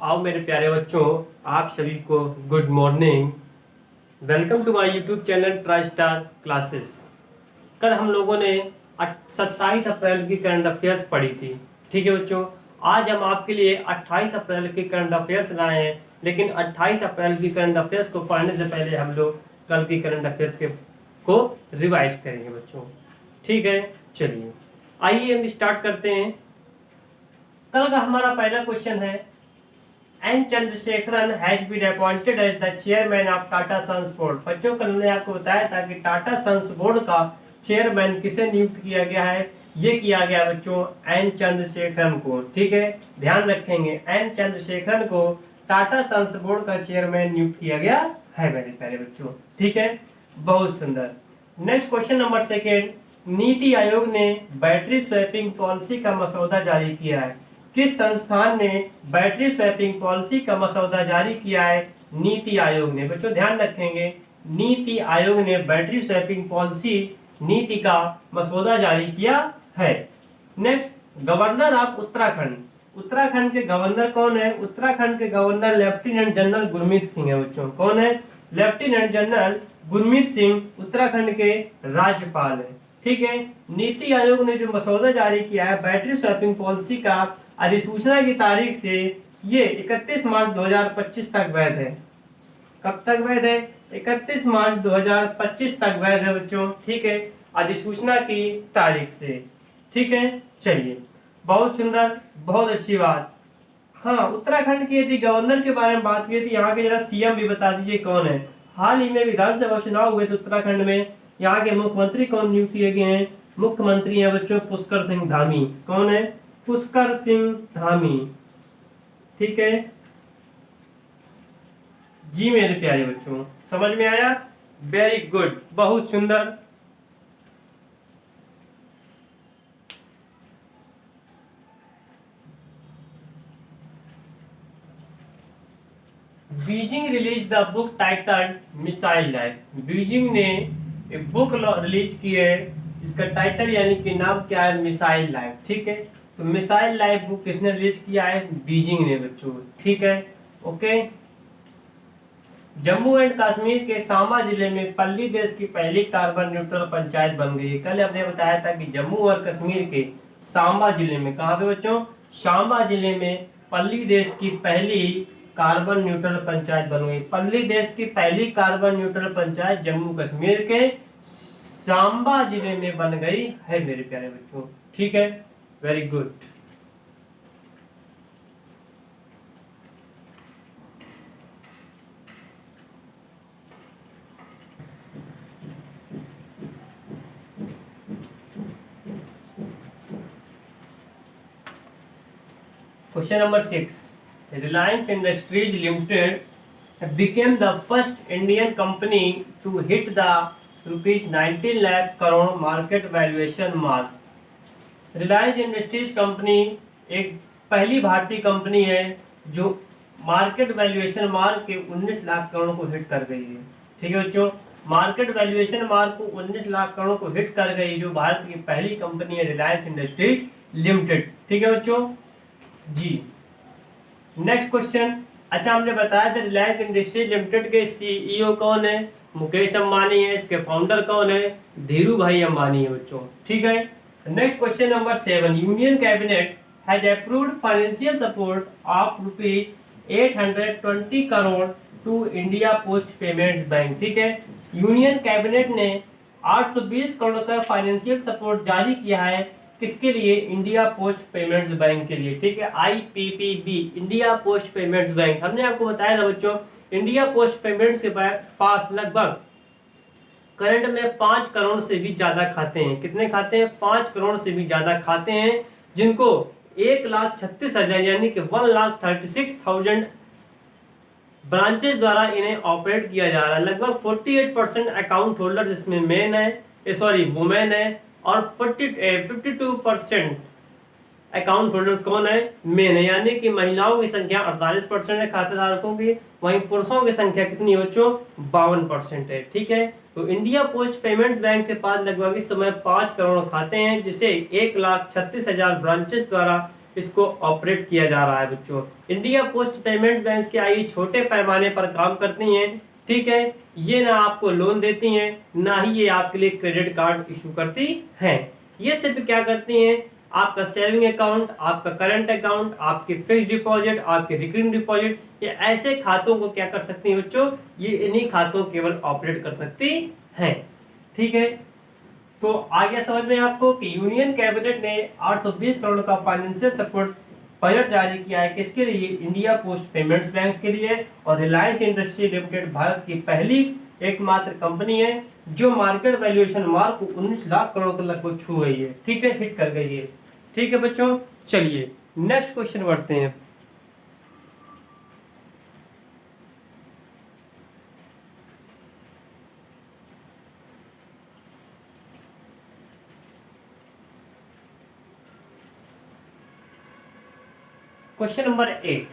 आओ मेरे प्यारे बच्चों, आप सभी को good morning. Welcome to my YouTube channel Tri Star Classes. कल हम लोगों ने 27 अप्रैल की करंट अफेयर्स पढ़ी थी। ठीक है बच्चों, आज हम आपके लिए 28 अप्रैल की करंट अफेयर्स लाए हैं। लेकिन 28 अप्रैल की करंट अफेयर्स को पढ़ने से पहले हम लोग कल की करंट अफेयर्स को रिवाइज करेंगे बच्चों। ठीक है, चलिए आइए हम स्टार्ट करते हैं। कल का हमारा पहला क्वेश्चन है, N Chandrasekaran has been appointed as the chairman of Tata Sons board. बच्चों कल ने आपको बताया था कि टाटा सन्स बोर्ड का चेयरमैन किसे नियुक्त किया गया है। ये किया गया बच्चों एन चंद्रशेखरन को। ठीक है, ध्यान रखेंगे, एन चंद्रशेखरन को टाटा सन्स बोर्ड का चेयरमैन नियुक्त किया गया है मेरे प्यारे बच्चों। ठीक है, बहुत सुंदर। Next question number second, NITI Aayog ने बैटरी स्वैपिंग पॉलिसी का मसौदा जारी किया है। किस संस्थान ने बैटरी स्वैपिंग पॉलिसी का मसौदा जारी किया है? नीति आयोग ने। बच्चों ध्यान रखेंगे, नीति आयोग ने बैटरी स्वैपिंग पॉलिसी नीति का मसौदा जारी किया है। Next, governor of Uttarakhand. Uttarakhand के गवर्नर कौन है? उत्तराखंड के governor lieutenant general Gurmeet Singh है बच्चों। कौन है? लेफ्टिनेंट जनरल गुरमीत सिंह उत्तराखंड के राज्यपाल है। ठीक है, नीति आयोग ने जो मसौदा जारी किया है बैटरी स्वैपिंग पॉलिसी का, अधिसूचना की तारीख से ये 31 मार्च 2025 तक वैध है। कब तक वैध है? 31 मार्च 2025 तक वैध है बच्चों। ठीक है, अधिसूचना की तारीख से। ठीक है, चलिए, बहुत सुंदर, बहुत अच्छी बात। हाँ, उत्तराखंड के यदि गवर्नर के बारे में बात की तो यहाँ के जरा सीएम भी बता दीजिए कौन है। हाल ही में विधानसभा चुनाव हुए थे उत्तराखंड में, यहाँ के मुख्यमंत्री कौन नियुक्त किए गए हैं? मुख्यमंत्री हैं बच्चों पुष्कर सिंह धामी। कौन है? पुष्कर सिंह धामी। ठीक है जी मेरे प्यारे बच्चों, समझ में आया? वेरी गुड, बहुत सुंदर। Beijing release the book titled missile life. Beijing ने एक बुक रिलीज की है, इसका टाइटल यानी कि नाम क्या है? Missile life. ठीक है, तो मिसाइल लाइफ बुक किसने रिलीज किया है? बीजिंग ने बच्चों। ठीक है, ओके। जम्मू एंड कश्मीर के सांबा जिले में पल्ली देश की पहली कार्बन न्यूट्रल पंचायत बन गई है। कल हमने बताया था कि जम्मू और कश्मीर के सांबा जिले में, कहाँ पे बच्चों? सांबा जिले में पल्ली देश की पहली कार्बन न्यूट्रल पंचायत बन गई। पल्ली देश की पहली कार्बन न्यूट्रल पंचायत जम्मू कश्मीर के सांबा जिले में बन गई है मेरे प्यारे बच्चों। ठीक है, very good. Question number 6. Reliance Industries Limited became the first Indian company to hit the rupees 19 lakh crore market valuation mark. Reliance Industries company एक पहली भारतीय कंपनी है जो मार्केट वैल्यूएशन मार्क के 19 लाख करोड़ को हिट कर गई है। ठीक है बच्चों, मार्केट वैल्यूएशन मार्क को 19 लाख करोड़ को हिट कर गई, जो भारत की पहली कंपनी है रिलायंस इंडस्ट्रीज लिमिटेड। ठीक है बच्चों जी। नेक्स्ट क्वेश्चन, अच्छा हमने बताया था रिलायंस इंडस्ट्रीज लिमिटेड के सीईओ कौन है? मुकेश अंबानी है। इसके फाउंडर कौन है? धीरू भाई अंबानी है बच्चों। ठीक है, next question number 7, union cabinet has approved financial support of rupees 820 crore to India Post Payments Bank. ठीक है, यूनियन कैबिनेट ने 820 करोड़ का फाइनेंशियल सपोर्ट जारी किया है। किसके लिए? इंडिया पोस्ट पेमेंट्स बैंक के लिए। ठीक है, IPPB, India Post Payments bank. हमने आपको बताया था बच्चों, इंडिया पोस्ट पेमेंट्स के पास लगभग करंट में 5 करोड़ से भी ज्यादा खाते हैं। कितने खाते हैं? 5 करोड़ से भी ज्यादा खाते हैं, जिनको 1,36,000 यानी कि 1,36,000 ब्रांचेस द्वारा इन्हें ऑपरेट किया जा रहा है। लगभग 48% अकाउंट होल्डर इसमें मेन है, वुमेन है, और 52% अकाउंट होल्डर्स कौन है? मेन है, यानी कि महिलाओं की संख्या 48% है खातेदारकों की, वहीं पुरुषों की संख्या कितनी बच्चों? 52% है। ठीक है, तो इंडिया पोस्ट पेमेंट्स बैंक के पास लगभग इस समय 5 करोड़ खाते हैं, जिसे 1,36,000 ब्रांचेस द्वारा इसको ऑपरेट किया जा रहा है बच्चों। इंडिया पोस्ट पेमेंट बैंक क्या ये छोटे पैमाने पर काम करती हैं, ठीक है। ये ना आपको लोन देती हैं, ना ही ये आपके लिए क्रेडिट कार्ड इशू करती हैं। ये सिर्फ क्या करती हैं, आपका सेविंग अकाउंट, आपका करंट अकाउंट, आपके फिक्स डिपॉजिट, आपके रिकरिंग डिपॉजिट, ये ऐसे खातों को क्या कर सकती हैं बच्चों, ये इन्हीं खातों केवल ऑपरेट कर सकती हैं, ठीक है। तो आ गया समझ में आपको कि यूनियन कैबिनेट ने 820 करोड़ का फाइनेंशियल सपोर्ट बजट जारी किया है, किसके लिए, इंडिया पोस्ट पेमेंट्स बैंक के लिए। और रिलायंस इंडस्ट्री लिमिटेड भारत की पहली एकमात्र कंपनी है जो मार्केट वैल्यूएशन मार्क को 19 लाख करोड़ के लगभग छू गई है, ठीक है, हिट कर गई है, ठीक है बच्चों। चलिए नेक्स्ट क्वेश्चन बढ़ते हैं। Question number 8,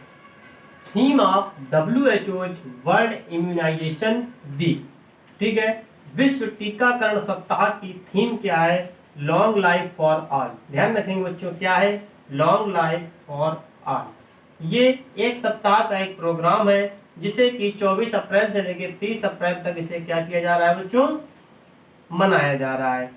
theme of WHO world immunization week, ठीक है। विश्व टीकाकरण सप्ताह की थीम क्या है, लॉन्ग लाइफ फॉर ऑल। ध्यान रखेंगे बच्चों, क्या है, लॉन्ग लाइफ फॉर ऑल। ये एक सप्ताह का एक प्रोग्राम है जिसे कि 24 अप्रैल से लेकर 30 अप्रैल तक इसे क्या किया जा रहा है बच्चों, मनाया जा रहा है।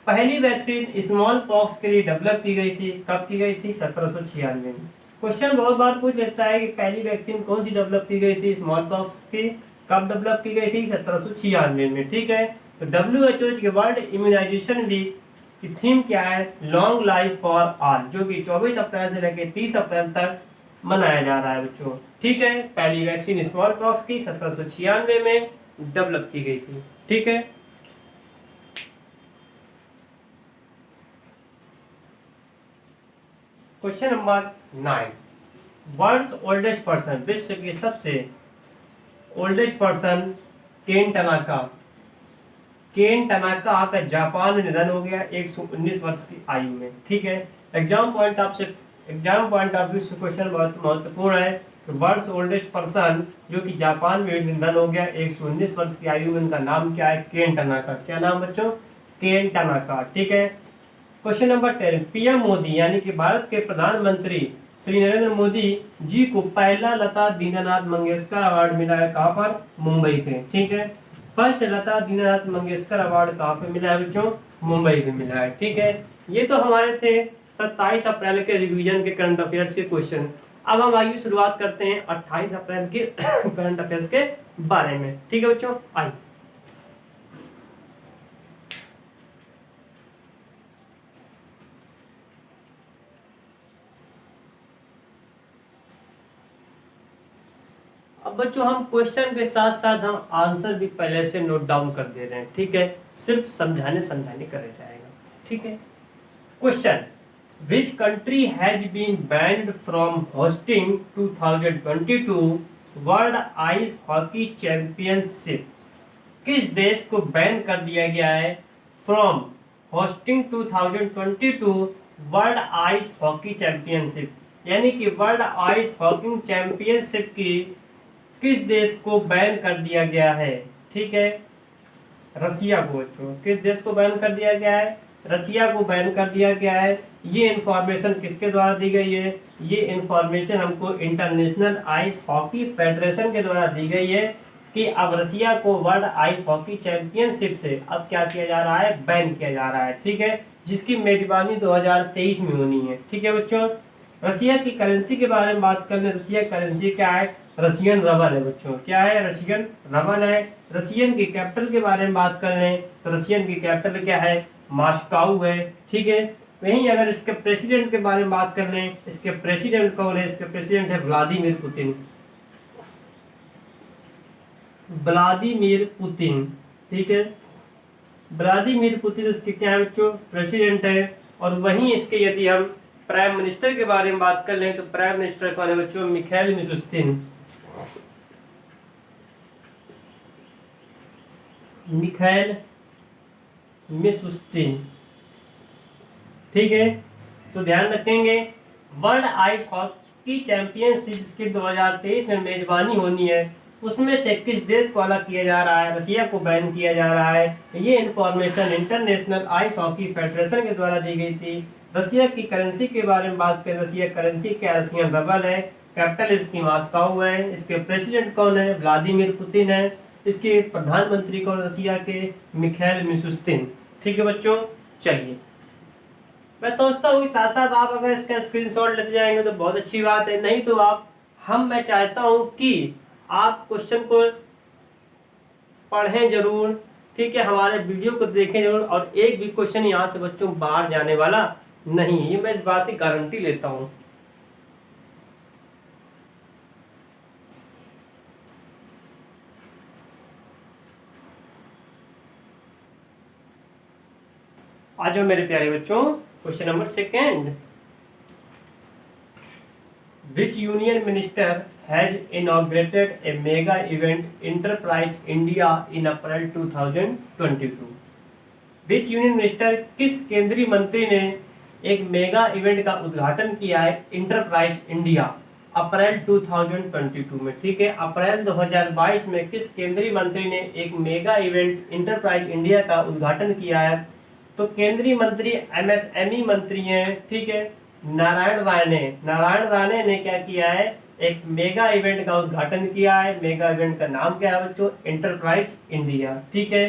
पहली वैक्सीन स्मॉल पॉक्स के लिए डेवलप की गई थी, कब की गई थी, 1796 में। क्वेश्चन बहुत बार पूछ लेता है कि पहली वैक्सीन कौन सी डेवलप की गई थी स्मॉल पॉक्स की, कब डेवलप की गई थी, 1796 में, ठीक है। तो WHO के वर्ल्ड इम्यूनाइजेशन वीक की थीम क्या है, लॉन्ग लाइफ फॉर ऑल, जो कि 24 अप्रैल से लेकर 30 अप्रैल तक मनाया जा रहा है बच्चों, ठीक है। पहली वैक्सीन स्मॉल पॉक्स की 1796 में डेवलप की गई थी, ठीक है। Question number 9, world's oldest person, विश्व के सबसे ओल्डेस्ट पर्सन केन टनाका। केन टनाका का जापान में निधन हो गया 119 वर्ष की आयु में, ठीक है। एग्जाम पॉइंट ऑफ व्यू से क्वेश्चन बहुत महत्वपूर्ण है कि वर्ल्ड्स ओल्डेस्ट पर्सन जो कि जापान में निधन हो गया 119 वर्ष की आयु में, उनका नाम क्या है, केन टनाका। क्या नाम बच्चों, केन टनाका, ठीक है। क्वेश्चन नंबर 10, पीएम मोदी यानी कि भारत के प्रधानमंत्री श्री नरेंद्र मोदी जी को पहला लता दीनानाथ मंगेशकर अवार्ड मिला है, कहाँ पर, मुंबई पे, ठीक है। फर्स्ट लता दीनानाथ मंगेशकर अवार्ड कहाँ पे मिला है बच्चों, मुंबई पे मिला है, ठीक है। ये तो हमारे थे 27 अप्रैल के रिवीजन के करंट अफेयर्स के क्वेश्चन। अब हम आइए शुरुआत करते हैं 28 अप्रैल के करंट अफेयर्स के बारे में, ठीक है बच्चों। आइए अब बच्चों हम क्वेश्चन के साथ साथ हम आंसर भी पहले से नोट डाउन कर दे रहे हैं, ठीक है, सिर्फ समझाने करे जाएगा, ठीक है। Question, which country has been banned from hosting 2022 world ice hockey championship. किस देश को बैन कर दिया गया है from hosting 2022 world ice hockey championship, यानी कि वर्ल्ड आइस हॉकी चैंपियनशिप की किस देश को बैन कर दिया गया है, ठीक है, रसिया को बच्चों। किस देश को बैन कर दिया गया है, रसिया को बैन कर दिया गया है। ये इंफॉर्मेशन किसके द्वारा दी गई है, ये इंफॉर्मेशन हमको इंटरनेशनल आइस हॉकी फेडरेशन के द्वारा दी गई है कि अब रसिया को वर्ल्ड आइस हॉकी चैंपियनशिप से अब क्या किया जा रहा है, बैन किया जा रहा है, ठीक है, जिसकी मेजबानी 2023 में होनी है, ठीक है बच्चों। रसिया की करेंसी के बारे में बात कर ले, रसिया करेंसी क्या है, रशियन रबल है बच्चों, क्या है, रशियन रबल है। रशियन की कैपिटल के बारे में बात कर लें तो रशियन की कैपिटल क्या है, मॉस्को है, ठीक है। वहीं अगर इसके प्रेसिडेंट के बारे में बात कर लें, इसके प्रेसिडेंट कौन है, इसके प्रेसिडेंट है व्लादिमीर पुतिन, व्लादिमीर पुतिन, ठीक है। व्लादिमीर पुतिन इसके क्या है बच्चों, प्रेसिडेंट है। और वहीं इसके यदि हम प्राइम मिनिस्टर के बारे में बात कर लें तो प्राइम मिनिस्टर कौन है बच्चों, मिखाइल मिशुस्तिन, मिखाइल मिशुस्तिन, ठीक है। तो ध्यान रखेंगे वर्ल्ड आइस हॉकी चैंपियनशिप की 2023 में मेजबानी होनी है उसमें से किस देश को अलग किया जा रहा है? रसिया को बैन किया जा रहा है। ये information international ice hockey federation के द्वारा दी गई थी। रसिया की करेंसी के बारे में बात करें, रसिया करेंसी क्या? रसियन रबल है। कैपिटल इसकी मॉस्को है। इसके प्रेसिडेंट कौन है? व्लादिमीर पुतिन है। इसके प्रधानमंत्री कौन? रसिया के मिखाइल मिशुस्तिन। ठीक है बच्चों, चलिए मैं सोचता हूँ साथ साथ आप अगर इसका स्क्रीनशॉट लेते जाएंगे तो बहुत अच्छी बात है, नहीं तो मैं चाहता हूँ कि आप क्वेश्चन को पढ़ें जरूर, ठीक है, हमारे वीडियो को देखें जरूर, और एक भी क्वेश्चन यहाँ से बच्चों बाहर जाने वाला नहीं, ये मैं इस बात की गारंटी लेता हूँ। आ जाओ मेरे प्यारे बच्चों, question number second. Which union minister has inaugurated a mega event Enterprise India in April 2022? Which union minister, किस केंद्रीय मंत्री ने एक मेगा इवेंट का उद्घाटन किया है इंटरप्राइज इंडिया अप्रैल 2022 में? ठीक है, अप्रैल 2022 में किस केंद्रीय मंत्री ने एक मेगा इवेंट इंटरप्राइज इंडिया का उद्घाटन किया है? तो केंद्रीय मंत्री एमएसएमई मंत्री हैं, ठीक है, नारायण राणे ने क्या किया है? एक मेगा इवेंट का उद्घाटन किया है। मेगा इवेंट का नाम क्या है बच्चों? Enterprise India. ठीक है,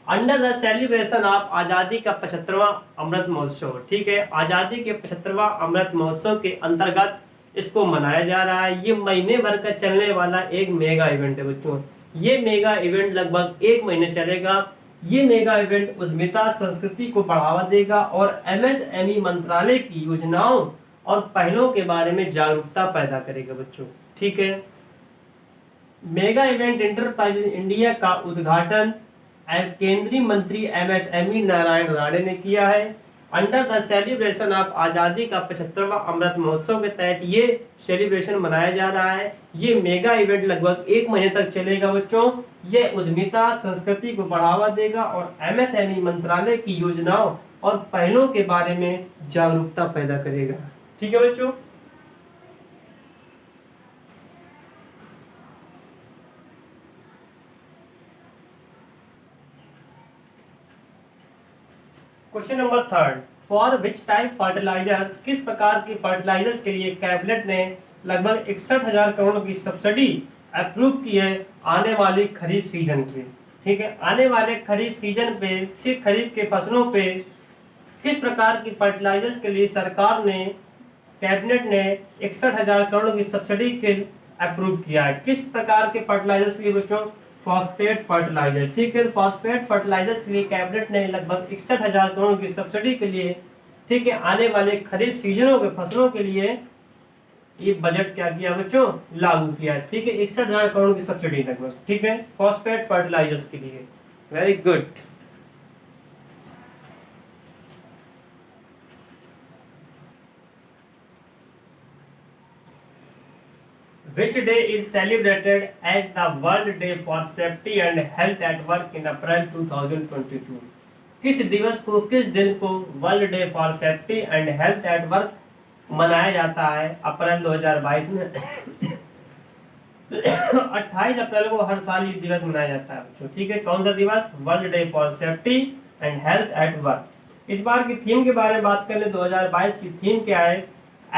अंडर द सेलिब्रेशन ऑफ आजादी का 75वां अमृत महोत्सव। ठीक है, आजादी के 75वां अमृत महोत्सव के अंतर्गत इसको मनाया जा रहा है। ये महीने भर का चलने वाला एक मेगा इवेंट है बच्चों। ये मेगा इवेंट लगभग 1 महीने चलेगा। ये मेगा इवेंट उद्यमिता संस्कृति को बढ़ावा देगा और एमएसएमई मंत्रालय की योजनाओं और पहलों के बारे में जागरूकता पैदा करेगा बच्चों। ठीक है, मेगा इवेंट इंटरप्राइज इंडिया का उद्घाटन केंद्रीय मंत्री एमएसएमई नारायण राणे ने किया है। अंडर द सेलिब्रेशन ऑफ आजादी का 75वां अमृत महोत्सव के तहत ये सेलिब्रेशन मनाया जा रहा है। ये मेगा इवेंट लगभग 1 महीने तक चलेगा बच्चों। ये उद्यमिता संस्कृति को बढ़ावा देगा और एमएसएमई मंत्रालय की योजनाओं और पहलों के बारे में जागरूकता पैदा करेगा। ठीक है बच्चों, question number third. For which type fertilizers, किस प्रकार के फर्टिलाइजर्स के लिए कैबिनेट ने लगभग 61,000 करोड़ की सब्सिडी अप्रूव की है आने वाली खरीफ सीजन पे? ठीक है, आने वाले खरीफ सीजन पे, ठीक, खरीफ के फसलों पे किस प्रकार की फर्टिलाइजर्स के लिए सरकार ने, कैबिनेट ने 61,000 करोड़ की सब्सिडी के अप्रूव किया है? किस प्रकार के फर्टिलाइजर्स के लिए बच्चों? Phosphate fertilizer. ठीक है, फॉस्फेट फर्टिलाइजर्स के लिए कैबिनेट ने लगभग 61,000 करोड़ की सब्सिडी के लिए, ठीक है, आने वाले खरीफ सीजनों के फसलों के लिए ये बजट क्या किया बच्चों? लागू किया। ठीक है, 61,000 करोड़ की सब्सिडी लगभग, ठीक है, फॉस्फेट फर्टिलाइजर्स के लिए। Very good. Which day is celebrated as the World Day for Safety and Health at Work in April 2022? किस दिवस को, किस दिन को world day for safety and health at work मनाया जाता है अप्रैल 2022 में? 28 अप्रैल को हर साल ये दिवस मनाया जाता है बच्चों। ठीक है, कौन सा दिवस? World day for safety and health at work. इस बार की थीम के बारे में बात कर ले, 2022 की थीम क्या है?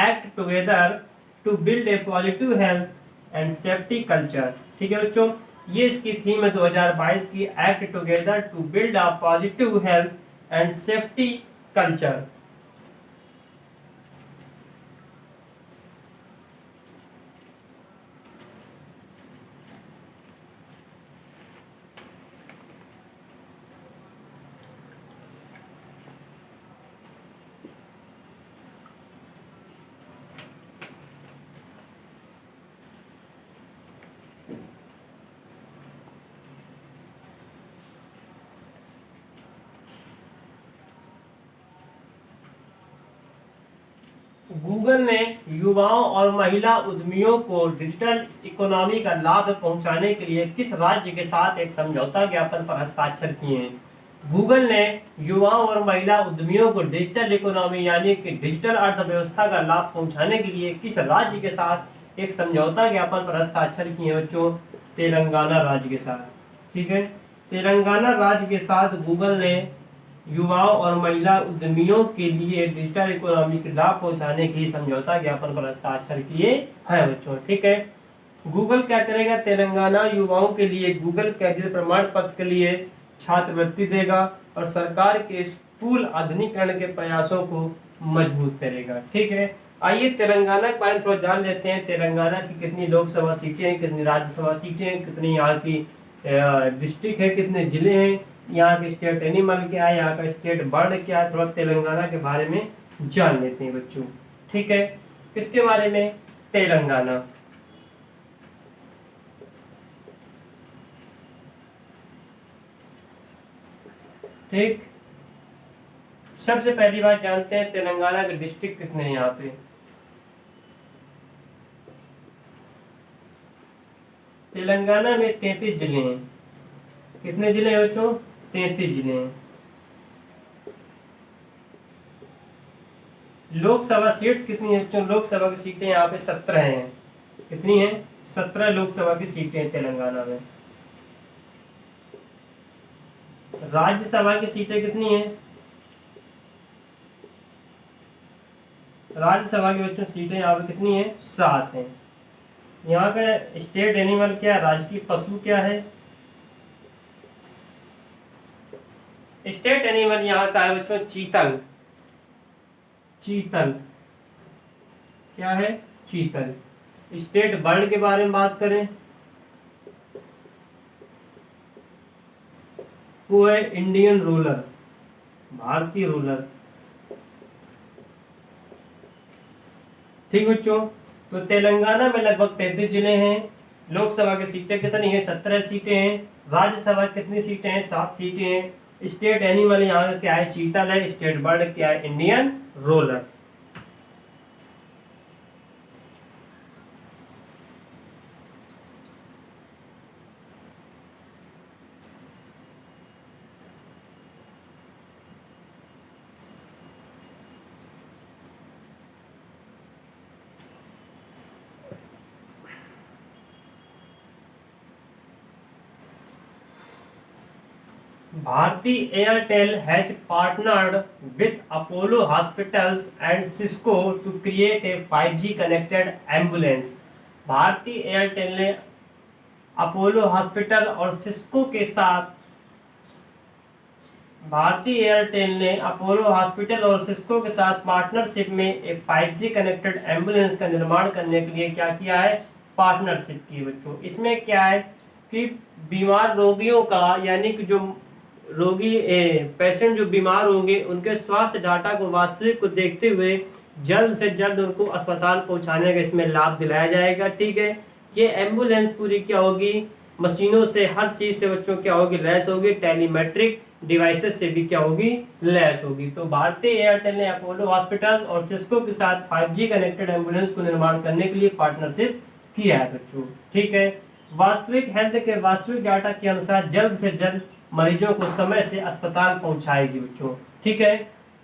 Act together to build a positive health and safety culture. ठीक है बच्चों, ये इसकी थीम है 2022 की, act together to build a positive health and safety culture. Google ने युवाओं और महिला उद्यमियों को डिजिटल इकोनॉमी का लाभ पहुंचाने के लिए किस राज्य के साथ एक समझौता ज्ञापन पर हस्ताक्षर किए हैं? गूगल ने युवाओं और महिला उद्यमियों को डिजिटल इकोनॉमी यानी कि डिजिटल अर्थव्यवस्था का लाभ पहुंचाने के लिए किस राज्य के साथ एक समझौता ज्ञापन पर हस्ताक्षर किए हैं बच्चों? तेलंगाना राज्य के साथ। ठीक है, तेलंगाना राज्य के साथ गूगल ने युवाओं और महिला उद्यमियों के लिए डिजिटल इकोनॉमी के लाभ पहुंचाने के लिए समझौता ज्ञापन पर हस्ताक्षर किए हैं बच्चों। ठीक है, गूगल क्या करेगा, तेलंगाना युवाओं के लिए गूगल कैरियर प्रमाण पत्र के लिए छात्रवृत्ति देगा और सरकार के स्कूल आधुनिकीकरण के प्रयासों को मजबूत करेगा। ठीक है, आइए तेलंगाना के बारे में थोड़ा जान लेते हैं। तेलंगाना की कितनी लोकसभा सीटें हैं, कितनी राज्यसभा सीटें हैं, कितनी यहाँ की डिस्ट्रिक्ट है, कितने जिले हैं, यहाँ के स्टेट एनिमल क्या है, यहाँ का स्टेट बर्ड क्या है, थोड़ा तेलंगाना के बारे में जान लेते हैं बच्चों। ठीक है, किसके बारे में, तेलंगाना। ठीक, सबसे पहली बात जानते हैं तेलंगाना के डिस्ट्रिक्ट कितने हैं यहाँ पे। तेलंगाना में 33 जिले हैं। कितने जिले हैं बच्चों, 33 जिले हैं। लोकसभा सीट्स कितनी है बच्चों, लोकसभा की सीटें यहाँ पे 17 हैं। कितनी हैं, 17 लोकसभा की सीटें हैं तेलंगाना में। राज्यसभा की सीटें कितनी हैं, राज्यसभा की बच्चों सीटें यहाँ पे कितनी हैं, 7 हैं। यहाँ का स्टेट एनिमल क्या है, राजकीय पशु क्या है, स्टेट एनिमल यहाँ का है बच्चों चीतल। चीतल क्या है, चीतल। स्टेट बर्ड के बारे में बात करें, वो है इंडियन रूलर, भारतीय रूलर। ठीक बच्चों, तो तेलंगाना में लगभग 33 जिले हैं। लोकसभा की सीटें कितनी हैं, 17 सीटें हैं। राज्यसभा कितनी सीटें हैं, 7 सीटें हैं। स्टेट एनिमल यहाँ का क्या है, चीतल है। स्टेट बर्ड क्या है, Indian ruler. Bharti Airtel has partnered with Apollo Hospitals and Cisco to create a 5G connected ambulance. Bharti Airtel ने अपोलो हॉस्पिटल और सिस्को के साथ भारती एयरटेल ने अपोलो हॉस्पिटल और सिस्को के साथ पार्टनरशिप में एक 5G कनेक्टेड एम्बुलेंस का निर्माण करने के लिए क्या किया है, पार्टनरशिप की बच्चों। इसमें क्या है कि बीमार रोगियों का, यानी कि जो रोगी पेशेंट जो बीमार होंगे उनके स्वास्थ्य डाटा को वास्तविक को देखते हुए जल्द से जल्द उनको अस्पताल पहुंचाने का इसमें लाभ दिलाया जाएगा। ठीक है, ये एम्बुलेंस पूरी क्या होगी, मशीनों से, हर चीज से बच्चों क्या होगी, लैस होगी। टेलीमेट्रिक डिवाइसेस से भी क्या होगी, लैस होगी। तो भारतीय एयरटेल ने अपोलो हॉस्पिटल्स और सिस्को के साथ 5G कनेक्टेड एम्बुलेंस को निर्माण करने के लिए पार्टनरशिप किया है बच्चों। ठीक है, वास्तविक हेल्थ के वास्तविक डाटा के अनुसार जल्द से जल्द मरीजों को समय से अस्पताल पहुंचाएगी बच्चों। ठीक है,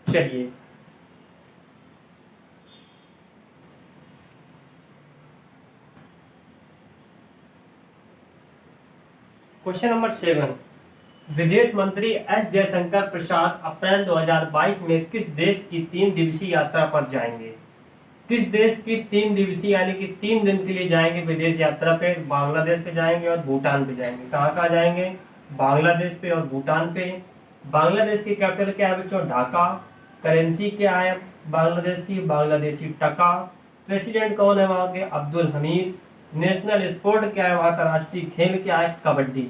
चलिए क्वेश्चन नंबर 7। विदेश मंत्री एस जयशंकर प्रसाद अप्रैल 2022 में किस देश की 3 दिवसीय यात्रा पर जाएंगे। किस देश की 3 दिवसीय यानी कि 3 दिन के लिए जाएंगे विदेश यात्रा पे। बांग्लादेश पे जाएंगे और भूटान पे जाएंगे। कहाँ कहाँ जाएंगे, बांग्लादेश पे और भूटान पे। बांग्लादेश की कैपिटल क्या है बच्चों, ढाका। करेंसी क्या है बांग्लादेश की, बांग्लादेशी टका। प्रेसिडेंट कौन है वहाँ के, अब्दुल हमीद। नेशनल स्पोर्ट क्या है वहाँ का, राष्ट्रीय खेल क्या है, कबड्डी।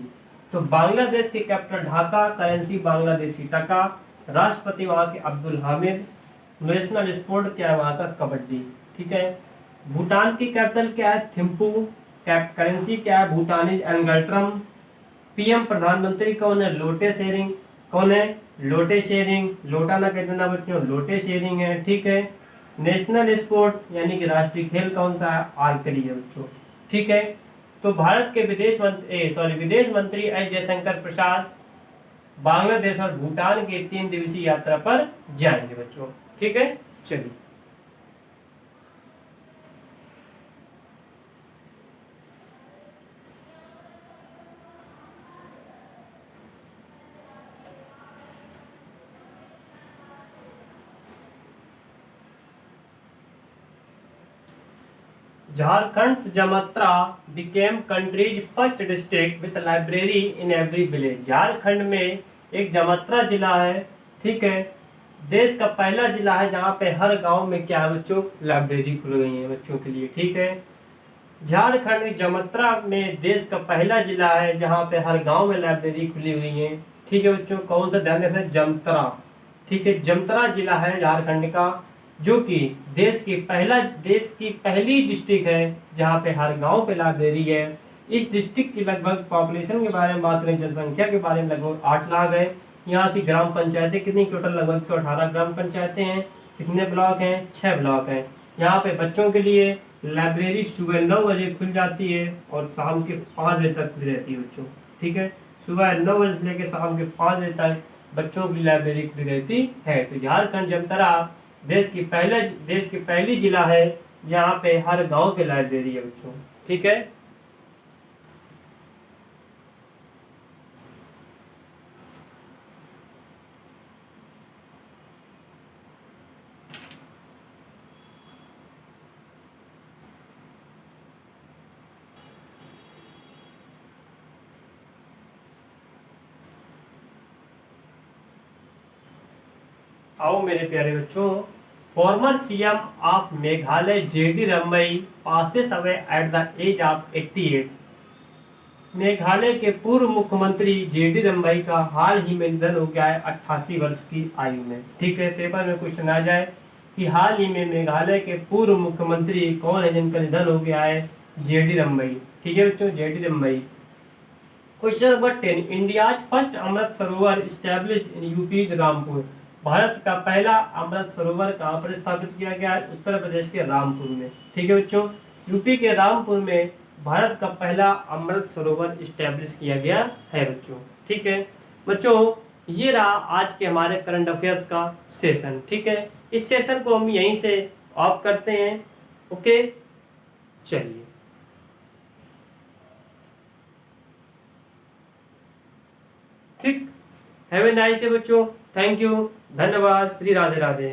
तो बांग्लादेश की कैपिटल ढाका, करेंसी बांग्लादेशी टका, राष्ट्रपति वहाँ के अब्दुल हामिद, नेशनल स्पोर्ट क्या है वहाँ का, कबड्डी। ठीक है, भूटान की कैपिटल क्या है, थिम्पू। करेंसी क्या है, भूटानीज एंगल्ट्रम। पीएम प्रधानमंत्री कौन है, लोटे शेरिंग। कौन है, लोटे शेरिंग। लोटा ना कहते ना बच्चों, लोटे शेरिंग है। ठीक है, नेशनल स्पोर्ट यानी कि राष्ट्रीय खेल कौन सा है, आर्चरी है बच्चों। ठीक है, तो भारत के विदेश मंत्री एस जयशंकर प्रसाद बांग्लादेश और भूटान की 3 दिवसीय यात्रा पर जाएंगे बच्चों। ठीक है, चलिए Jharkhand Jamtara became country's first district with library in every village. Jharkhand में एक जमत्रा जिला है, ठीक है, देश का पहला जिला है जहाँ पे हर गांव में क्या है बच्चों, लाइब्रेरी खुल गई है बच्चों के लिए, ठीक है। झारखंड जमत्रा में देश का पहला जिला है जहाँ पे हर गांव में लाइब्रेरी खुली हुई है, ठीक है बच्चों। कौन सा, ध्यान रखना, जमत्रा, ठीक है, जमत्रा जिला है झारखंड का, जो कि देश की पहली डिस्ट्रिक्ट है जहाँ पे हर गांव पे लाइब्रेरी है। इस डिस्ट्रिक्ट की लगभग पॉपुलेशन के बारे में बात करें, जनसंख्या के बारे में लगभग 8 लाख है। यहाँ की ग्राम पंचायतें कितनी, टोटल लगभग 118 ग्राम पंचायतें हैं। कितने ब्लॉक हैं, 6 ब्लॉक हैं। यहाँ पे बच्चों के लिए लाइब्रेरी सुबह 9 बजे खुल जाती है और शाम के 5 बजे तक खुली रहती है बच्चों, ठीक है। सुबह 9 बजे से लेकर शाम के 5 बजे तक बच्चों की लाइब्रेरी खुली रहती है। तो झारखंड जमतारा देश की पहली जिला है जहाँ पे हर गांव पे लाइब्रेरी है बच्चों, ठीक है। आओ मेरे प्यारे बच्चों, former CM of Meghalaya JD Rymbai passes away at the age of 88। Meghalaya के पूर्व मुख्यमंत्री जेडी रमई का हाल ही में निधन हो गया है 88 वर्ष की आयु में, ठीक है। पेपर में क्वेश्चन आ जाए कि हाल ही में मेघालय के पूर्व मुख्यमंत्री कौन है जिनका निधन हो गया है, जेडी रमई, ठीक है बच्चों, JD Ramai. Question number 10, India's first Amrit Sarovar established in UP Rampur. Bharat का पहला अमृत सरोवर कहाँ पर स्थापित किया गया है, उत्तर प्रदेश के रामपुर में, ठीक है बच्चों। यूपी के रामपुर में भारत का पहला अमृत सरोवर स्टैब्लिश किया गया है बच्चों, ठीक है। बच्चों ये रहा आज के हमारे करंट अफेयर्स का सेशन, ठीक है। इस सेशन को हम यहीं से ऑफ करते हैं, ओके, चलिए। ठीक, हैव ए नाइस डे बच्चों, थैंक यू, धन्यवाद, श्री राधे राधे।